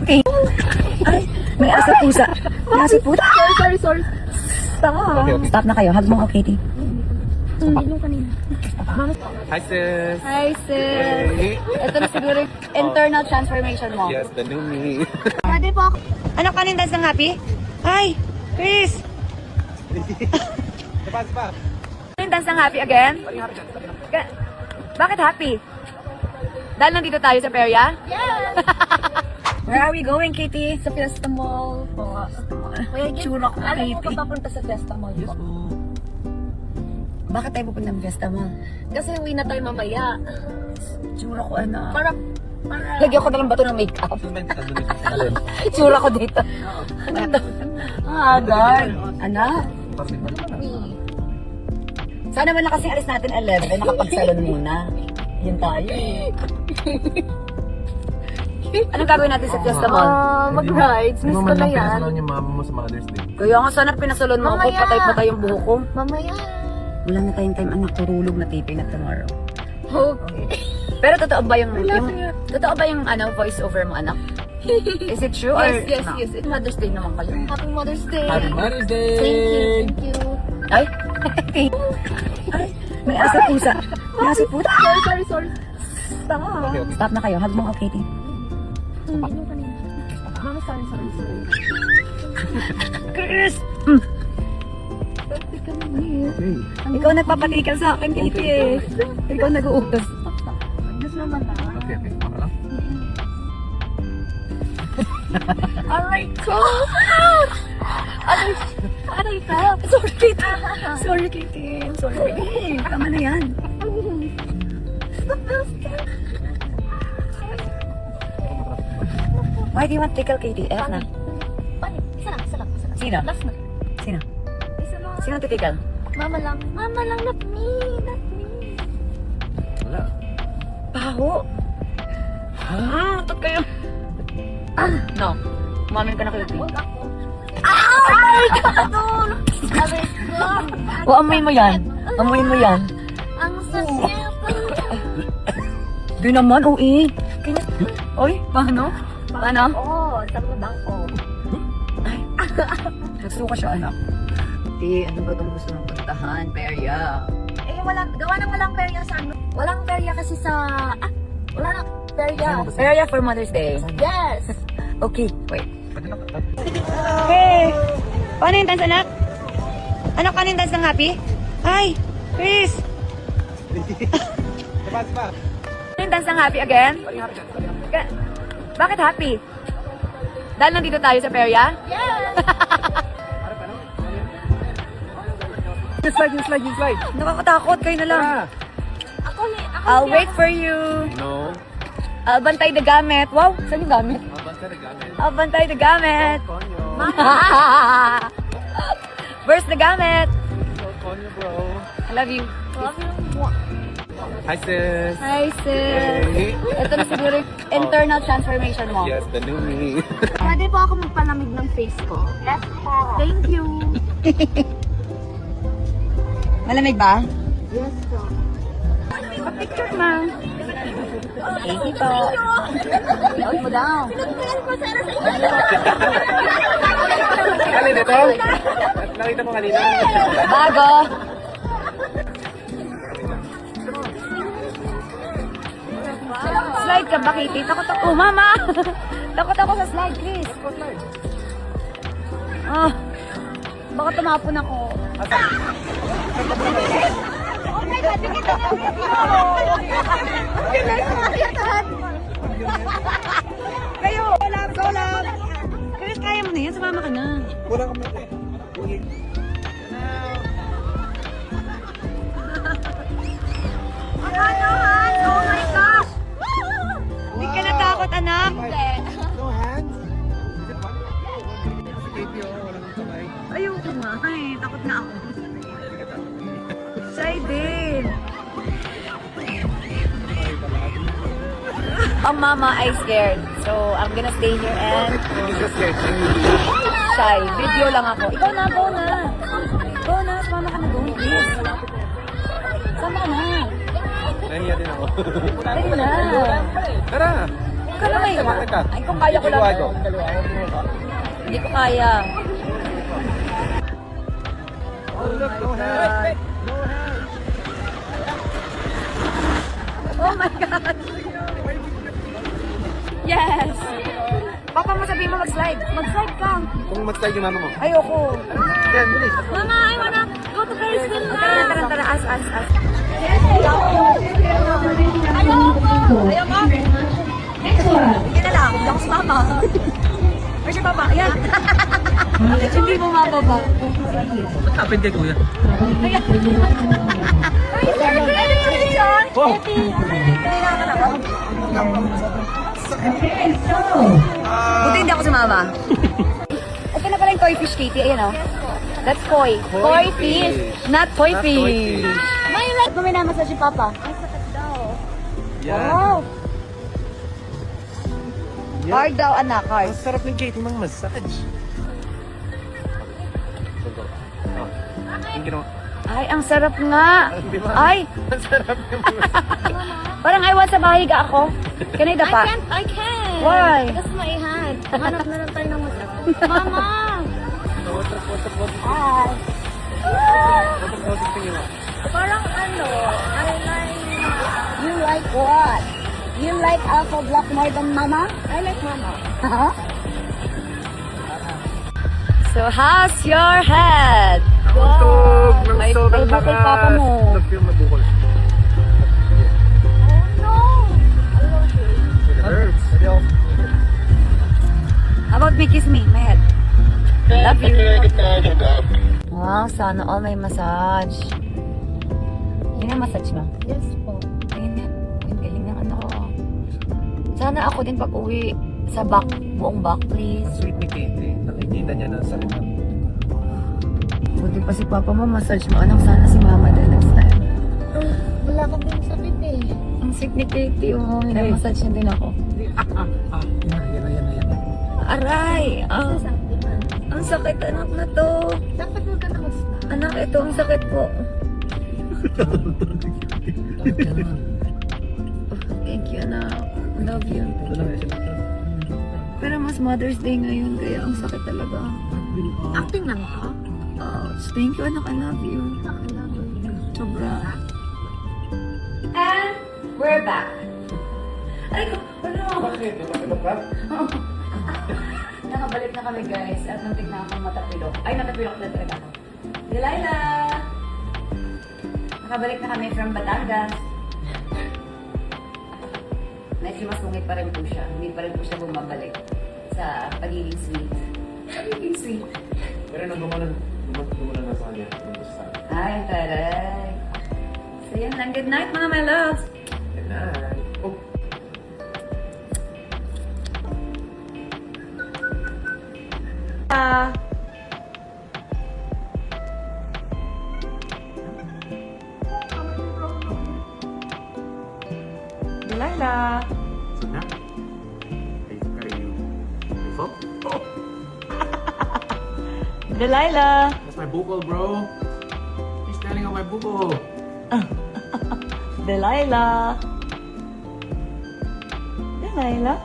Ay, may aso pusa. May aso pusa. Sorry. Stop. Stop na kayo. Hug mo ako, Katie. Yung kanina. Hi, sis. Hi, sis. Hey. Ito na siguro yung internal transformation mo. Yes, the new me. Pwede po ako. Ano ka dance ng happy? Hi, Chris. Pa. Dance ng happy again? Bakit happy? Dahil nandito tayo sa Peria? Yes! Where are we going, Katie? Sa Fiesta Mall. Kuya, Tsura ko, alam mo Katie. pa papunta sa Fiesta Mall po. Bakit tayo pupunta ng Fiesta Mall? Kasi uwi na tayo mamaya. Tsura ko, anak. Para Lagyan ko na lang bato ng makeup. Tsura ko dito. God. Anak. Sana man na kasi alis natin 11, nakapagsalon muna. Yun tayo. Anong gagawin natin sa Fiesta Mall? mag-rides. Miss ko na yan. Ano yung mama mo sa Mother's Day? Kaya nga sana pinasalon mo ako, Mamaya. patay-patay yung buhok ko. Mamaya. Wala na tayong time, anak, turulog na taping na tomorrow. Okay. Pero totoo ba yung voice over mo, anak? Is it true? Or Yes. no? It's Mother's Day naman kayo. Happy Mother's Day. Happy Mother's Day! Thank you. Ay? Ay, may aso pusa. May aso pusa. Sorry. Stop. Stop na kayo. Hug mo ako, Katie. Yung kanina. Mama, sorry. Chris! Sorry ka na here. Ikaw nagpapatikan sa akin, Katie eh. Ikaw nag-uutos. Gusto naman na. Okay. Mama lang. Aray ko! Aray ka! Sorry, Katie. Sorry, Katie. Sorry. Tama na yan. Why do you want tickle, Katie? Eh, na. Isa lang. Sino? Last na. Sino? Isa lang. Sino titigal? Mama lang, not me. Wala. Baho. Tot kayo. No. Umamin ka na kayo, Katie. Ay! Kakadol! Aray ko! O, amoy mo yan. Amoyin mo yan. Ang sakit! Di naman, ui. Oy, paano? Paano? Oo, sabi mo bang oo. Nagsuka siya, anak. Di, ano ba itong gusto mong puntahan? Peria. Gawa ng walang perya sa ano. Walang perya kasi sa... wala na perya. Peria for Mother's Day. Yes! Okay, wait. Hey! Paano yung dance, anak? Anak, paano yung dance ng happy? Hi, Chris! Pa. Paano yung dance ng happy again? Bakit happy? Dahil nandito tayo sa Peria? Yes! You slide. Nakakatakot, kayo na lang. Ako I'll wait for you. No. I'll bantay the gamit. Wow, saan yung gamit? Basta regamit. I'll bantay the gamit. Konyo. Where's the gamit? Konyo, bro. I love you. Hi, sis. Hi, sis. Hey. Ito na siguro yung internal transformation mo. Yes, the new me. Pwede po ako magpalamig ng face ko? Yes po. Thank you. Malamig ba? Yes po. Picture ma. Thank you po. Oy mo daw. Alin ito? Nakita mo kanina. Bago. Slide ka ba, Kitty? Takot ako. Mama! Takot ako sa slide, Chris. Ah, baka tumapon ako. Oh my God, nakita mo yung Kayo, go lang. Chris, kaya mo na yan. Sumama ka na. Wala ka mo. Oh my gosh! Hindi ka natakot, anak. No hands? Is it fun? Si Katie, walang kamay. Ayoko nga. Ay, takot na ako. Shy din. Ang mama ay scared. So, I'm gonna stay here and He's just scared. shy. Video lang ako. Ikaw na, go na. Go na, sumama ka na doon, please. Sama ka na. Nahiya din ako. Dali na. Tara! Huwag ka na may Ay, kung kaya ko lang. Hindi ko kaya. Oh, look, no hands. Oh my God! Yes! Papa mo sabihin mo mag-slide. Mag-slide ka. Kung mag-slide yung mama mo. Ayoko. Yan, bilis. Mama, I wanna go to Ferris wheel Tara, now. tara, tara. As. Ayaw mo? Hindi na lang. Hindi ako si Mama. Or si Papa. Ayan. Hindi mo mababa. What happened kay kuya? Oh! Buti hindi ako sumama. Ito na pala yung toy fish, Katie. Ayan o. That's koi. Koi fish. Not toy Not toy fish. fish. May right mo minamassage si Papa. Yan. Wow. Yan. Hard daw, anak. Hard. Ang sarap ng Katie mang massage. Yung ginawa. Ay, ang sarap nga. Di ba? Ay, Ang sarap yung parang aywan sa bahiga ako. Can I dapa? I can. Why? That's my hand. Hanap na lang tayo ng masarap. Mama! Ay. Parang ano, I like... You like what? You like Alpha Black more than Mama? I like Mama. Huh? So, how's your head? Tug ng May sobrang bukol papa mo. Nag-feel mabukol. Oh no! It hurts. How about me kiss me, my head? Love you. Wow, sana all may massage. Yun ang massage mo? Yes po. Ayun nga. Ang galing ng ano ko. Sana ako din pag uwi sa back, buong back, please. Ang sweet ni Katie. Nakikita niya na sa likod. Buti pa si Papa mo, massage mo. Anong sana si Mama din next time. Wala ka din sakit eh. Ang sick ni Katie, oh. Minamassage niya din ako. Yan. Aray! Ang sakit, anak na to. Dapat mo ka na mag-stop. Anak, ito ang sakit po. Oh, thank you, anak. Love you. Pero mas Mother's Day ngayon, kaya ang sakit talaga. Acting lang ka? Ouch. Thank you, anak. I love you. Sobra. And we're back. Ay, ano? Nakabalik na kami, guys. At muntik na akong matapilok. Ay, natapilok na talaga ako. Delilah! Nakabalik na kami from Batangas. Medyo masungit pa rin po siya. Hindi pa rin po siya bumabalik sa pagiging sweet. Pagiging sweet. Pero nung gumalan na sa kanya, Ay, taray. So yun lang. Good night, mga my loves. Good night. Oh. Delilah. So now, are you full? Oh, Delilah. that's my bukol, bro. He's standing on my bukol. Delilah. Delilah.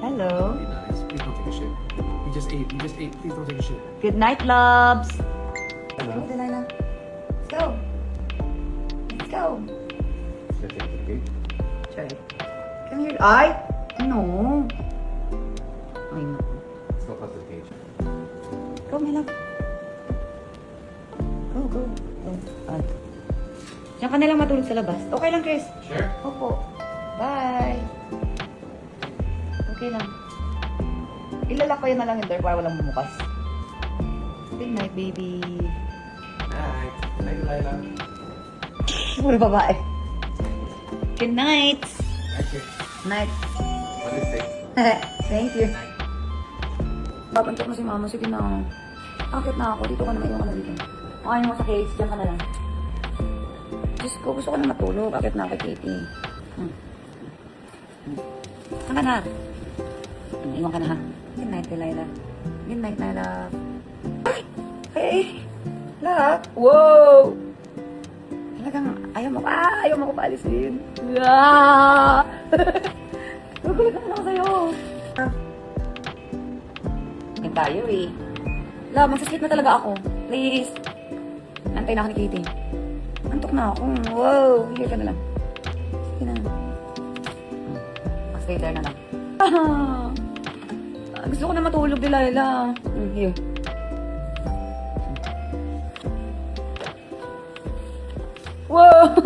Hello. Be nice. Please don't take a shit. You just ate. Please don't take a shit. Good night, loves. Hello. Delilah. Let's go. Let's go. Let's take the cake. Try it. Come here. Ay! No. Ay, no. Let's go past the cage. Go, my love. Go. Diyan ka na lang matulog sa labas. Okay lang, Chris. Sure. Opo. Bye. Okay lang. Ilalak ko yun na lang yung door para walang bumukas. Good night, baby. Night. Night, Lila. Puro babae. Good night. Thank you. Night. What is it? Thank you. Babantok na si Mama. Sige na. Akit na ako. Dito ka na. Iwan ka na dito. Makain mo sa cage. Diyan ka na lang. Diyos ko. Gusto ko na matulog. Akit na kay Katie. Saan ka na? Iwan ka na ha. Good night, Delilah. Good night, my love. Ay! Hey! Love? Wow! Talagang ayaw mo ko paalisin. Ah! Nagugulat naman ako sa'yo. Yan tayo eh. Love, magsasleep na talaga ako. Please. Antay na ako ni Kitty. Antok na ako. Wow, here ka na lang. Sige na. Stay there na lang. Gusto ko na matulog, Delilah. Here. Wow!